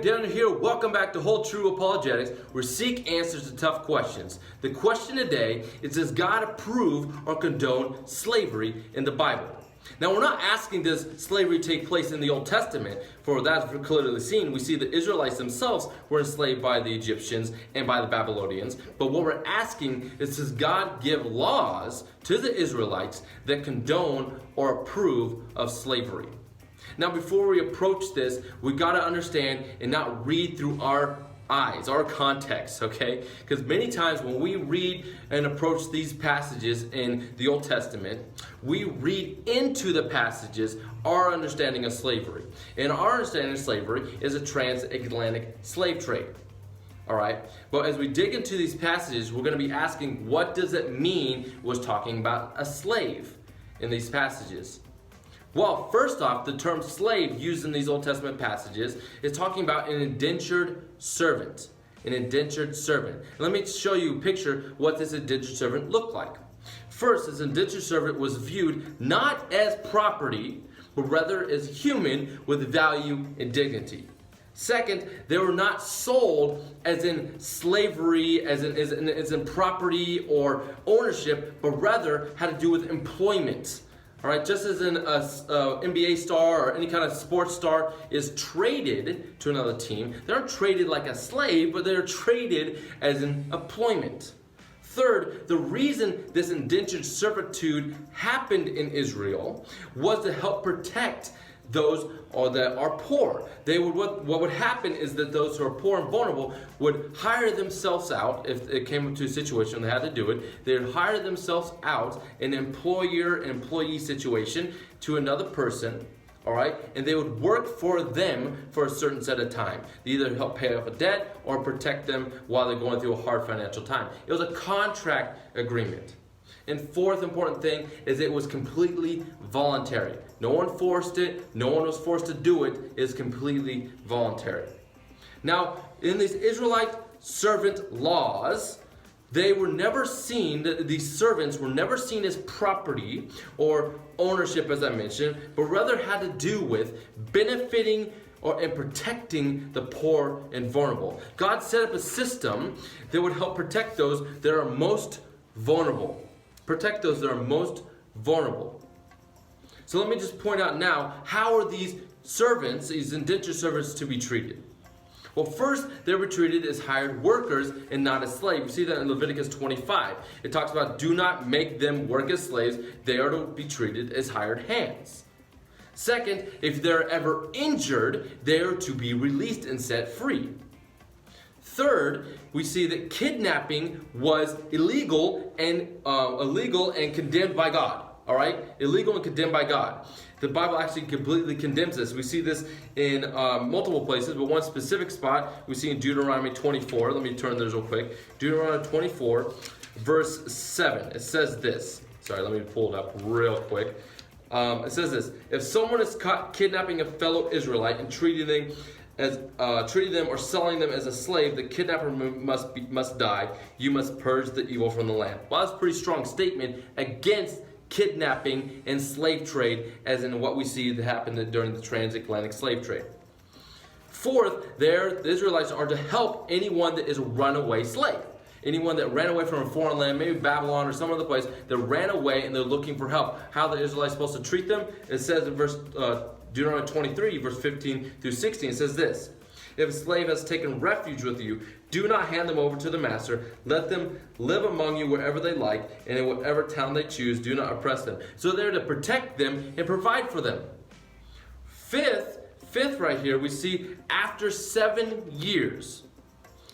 Daniel here. Welcome back to Whole True Apologetics, where we seek answers to tough questions. The question today is, does God approve or condone slavery in the Bible? Now, we're not asking does slavery take place in the Old Testament, for that's clearly seen. We see the Israelites themselves were enslaved by the Egyptians and by the Babylonians. But what we're asking is, does God give laws to the Israelites that condone or approve of slavery? Now, before we approach this, we got to understand and not read through our eyes, our context, okay? Because many times when we read and approach these passages in the Old Testament, we read into the passages our understanding of slavery. And our understanding of slavery is a transatlantic slave trade. All right, but as we dig into these passages, we're going to be asking, what does it mean was talking about a slave in these passages? Well, first off, the term slave used in these Old Testament passages is talking about an indentured servant. An indentured servant. And let me show you a picture what this indentured servant looked like. First, this indentured servant was viewed not as property, but rather as human with value and dignity. Second, they were not sold as in slavery, as in property or ownership, but rather had to do with employment. All right, just as an NBA star or any kind of sports star is traded to another team, they aren't traded like a slave, but they're traded as an employment. Third, the reason this indentured servitude happened in Israel was to help protect those that are poor. What would happen is that those who are poor and vulnerable would hire themselves out. If it came to a situation they had to do it, they would hire themselves out, an employer-employee situation, to another person, all right? And they would work for them for a certain set of time. They either help pay off a debt or protect them while they're going through a hard financial time. It was a contract agreement. And fourth important thing is it was completely voluntary. No one forced it. No one was forced to do it. It's completely voluntary. Now, in these Israelite servant laws, they were never seen, these servants were never seen as property or ownership, as I mentioned, but rather had to do with benefiting and protecting the poor and vulnerable. God set up a system that would help protect those that are most vulnerable. Protect those that are most vulnerable. So let me just point out now, how are these servants, these indentured servants, to be treated? Well, first, they were treated as hired workers and not as slaves. You see that in Leviticus 25. It talks about, do not make them work as slaves. They are to be treated as hired hands. Second, if they're ever injured, they are to be released and set free. Third, we see that kidnapping was illegal and condemned by God. All right, illegal and condemned by God. The Bible actually completely condemns this. We see this in multiple places, but one specific spot we see in Deuteronomy 24. Let me turn this real quick. Deuteronomy 24, verse 7. It says this. Sorry, let me pull it up real quick. It says this: if someone is caught kidnapping a fellow Israelite and treating them or selling them as a slave, the kidnapper must die. You must purge the evil from the land. Well, that's a pretty strong statement against kidnapping and slave trade, as in what we see that happened during the transatlantic slave trade. Fourth, the Israelites are to help anyone that is a runaway slave. Anyone that ran away from a foreign land, maybe Babylon or some other place, that ran away and they're looking for help. How are the Israelites supposed to treat them? It says in Deuteronomy 23, verse 15 through 16, it says this: if a slave has taken refuge with you, do not hand them over to the master. Let them live among you wherever they like, and in whatever town they choose. Do not oppress them. So they're to protect them and provide for them. Fifth right here, we see after 7 years,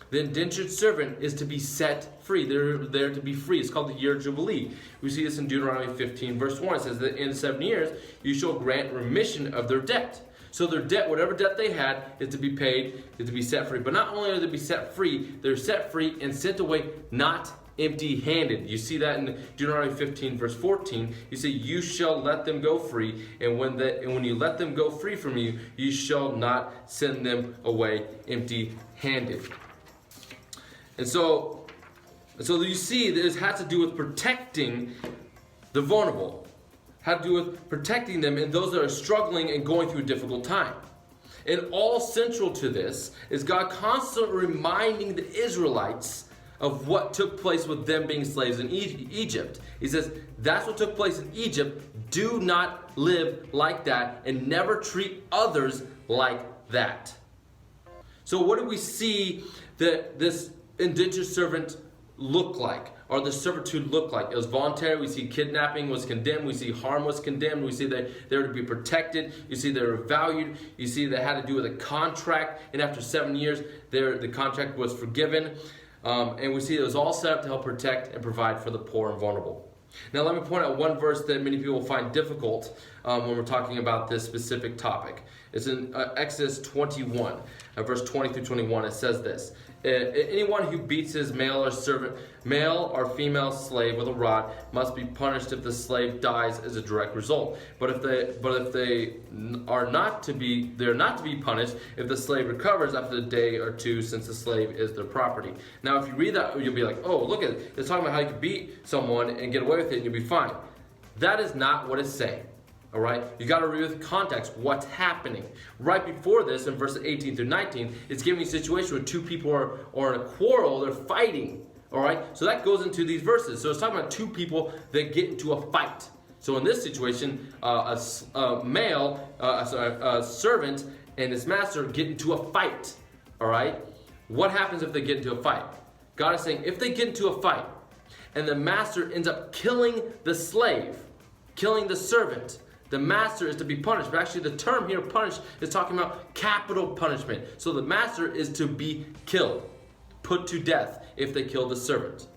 the indentured servant is to be set free. They're there to be free. It's called the Year Jubilee. We see this in Deuteronomy 15, verse 1. It says that in 7 years, you shall grant remission of their debt. So their debt, whatever debt they had, is to be paid, is to be set free. But not only are they to be set free, they're set free and sent away not empty-handed. You see that in Deuteronomy 15, verse 14. You say, you shall let them go free, and when you let them go free from you, you shall not send them away empty-handed. And so you see, this has to do with protecting the vulnerable. Had to do with protecting them and those that are struggling and going through a difficult time. And all central to this is God constantly reminding the Israelites of what took place with them being slaves in Egypt. He says, that's what took place in Egypt. Do not live like that and never treat others like that. So what do we see that this indentured servant look like, or the servitude look like? It was voluntary. We see kidnapping was condemned. We see harm was condemned. We see that they were to be protected. You see they were valued. You see they had to do with a contract, and after 7 years, the contract was forgiven. And we see it was all set up to help protect and provide for the poor and vulnerable. Now let me point out one verse that many people find difficult when we're talking about this specific topic. It's in Exodus 21, verse 20 through 21. It says this: anyone who beats his male or female slave with a rod must be punished if the slave dies as a direct result. But if they are not to be, they're not to be punished if the slave recovers after a day or two, since the slave is their property. Now, if you read that, you'll be like, oh, look at it. It's talking about how you can beat someone and get away with it and you'll be fine. That is not what it's saying. All right, you got to read with context what's happening. Right before this, in verses 18 through 19, it's giving a situation where two people are in a quarrel, they're fighting. All right, so that goes into these verses. So it's talking about two people that get into a fight. So in this situation, a servant and his master get into a fight. All right, what happens if they get into a fight? God is saying if they get into a fight and the master ends up killing the slave, killing the servant, the master is to be punished. But actually the term here, punished, is talking about capital punishment. So the master is to be killed, put to death if they kill the servant.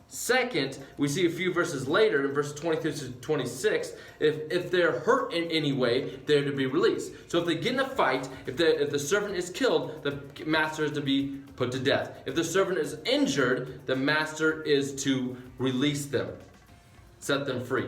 Second, we see a few verses later, in verses 23 to 26, if they're hurt in any way, they're to be released. So if they get in a fight, if the servant is killed, the master is to be put to death. If the servant is injured, the master is to release them, set them free.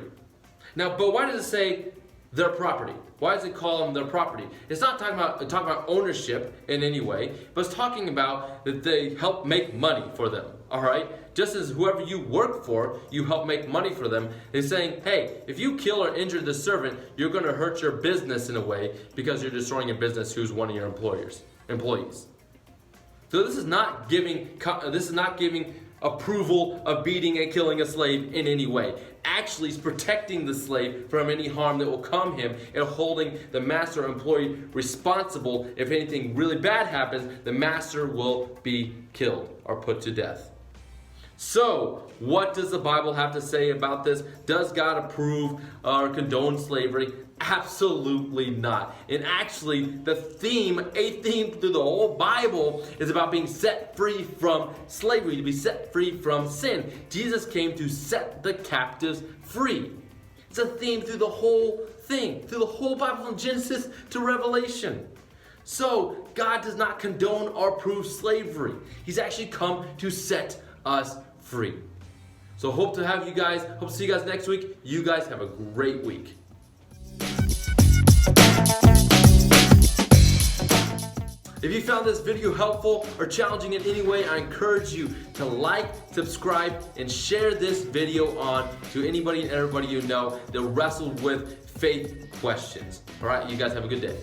Now, but why does it say their property? Why does it call them their property? It's not talking about ownership in any way, but it's talking about that they help make money for them. All right? Just as whoever you work for, you help make money for them. It's saying, hey, if you kill or injure the servant, you're going to hurt your business in a way because you're destroying your business who's one of your employees. So this is not giving approval of beating and killing a slave in any way. Actually, it's protecting the slave from any harm that will come him and holding the master or employee responsible. If anything really bad happens, the master will be killed or put to death. So, what does the Bible have to say about this? Does God approve or condone slavery? Absolutely not. And actually, a theme through the whole Bible is about being set free from slavery, to be set free from sin. Jesus came to set the captives free. It's a theme through the whole thing, through the whole Bible from Genesis to Revelation. So, God does not condone or approve slavery. He's actually come to set us free. So hope to see you guys next week. You guys have a great week. If you found this video helpful or challenging in any way, I encourage you to like, subscribe, and share this video on to anybody and everybody you know that wrestled with faith questions. All right, you guys have a good day.